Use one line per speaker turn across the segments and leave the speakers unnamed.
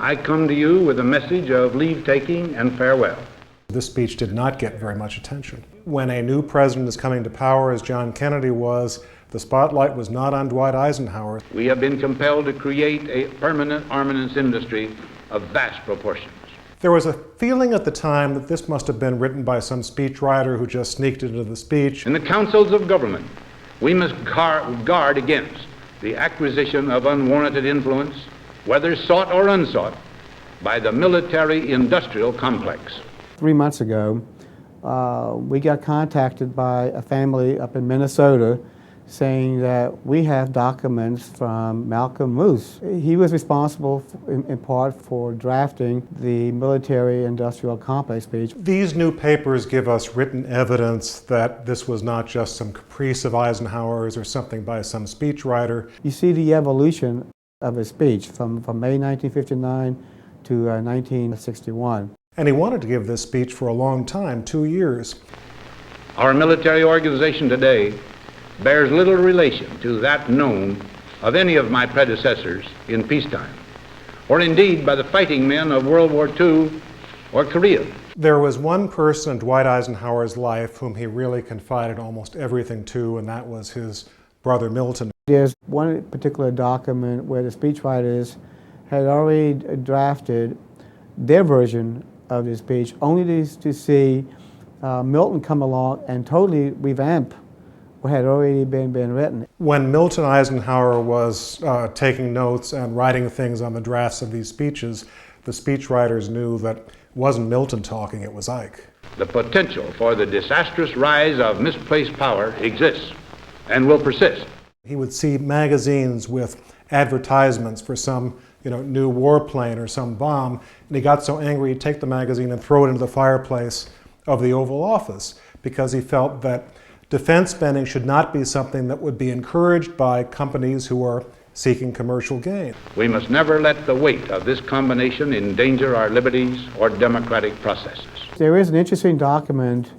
I come to you with a message of leave-taking and farewell.
This speech did not get very much attention. When a new president is coming to power, as John Kennedy was, the spotlight was not on Dwight Eisenhower.
We have been compelled to create a permanent armaments industry of vast proportions.
There was a feeling at the time that this must have been written by some speechwriter who just sneaked into the speech.
In the councils of government, we must guard against the acquisition of unwarranted influence, whether sought or unsought, by the military-industrial complex.
3 months ago, we got contacted by a family up in Minnesota saying that we have documents from Malcolm Moos. He was responsible in part for drafting the military-industrial complex speech.
These new papers give us written evidence that this was not just some caprice of Eisenhower's or something by some speechwriter.
You see the evolution of his speech from May 1959 to 1961.
And he wanted to give this speech for a long time, 2 years.
Our military organization today bears little relation to that known of any of my predecessors in peacetime, or indeed by the fighting men of World War II or Korea.
There was one person in Dwight Eisenhower's life whom he really confided almost everything to, and that was his brother Milton.
There's one particular document where the speechwriters had already drafted their version of the speech, only to see Milton come along and totally revamp what had already been written.
When Milton Eisenhower was taking notes and writing things on the drafts of these speeches, the speechwriters knew that it wasn't Milton talking, it was Ike.
The potential for the disastrous rise of misplaced power exists and will persist.
He would see magazines with advertisements for some new warplane or some bomb, and he got so angry he'd take the magazine and throw it into the fireplace of the Oval Office because he felt that defense spending should not be something that would be encouraged by companies who are seeking commercial gain.
We must never let the weight of this combination endanger our liberties or democratic processes.
There is an interesting document.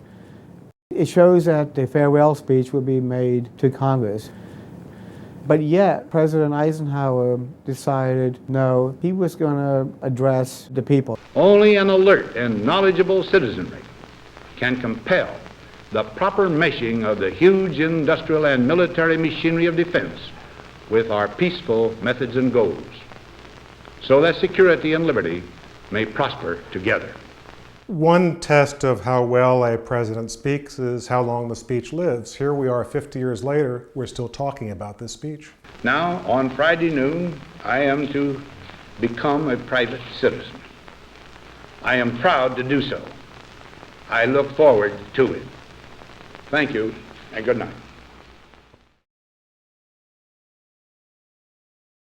It shows that the farewell speech would be made to Congress. But yet, President Eisenhower decided no, he was going to address the people.
Only an alert and knowledgeable citizenry can compel the proper meshing of the huge industrial and military machinery of defense with our peaceful methods and goals, so that security and liberty may prosper together.
One test of how well a president speaks is how long the speech lives. Here we are 50 years later, we're still talking about this speech.
Now, on Friday noon, I am to become a private citizen. I am proud to do so. I look forward to it. Thank you, and good night.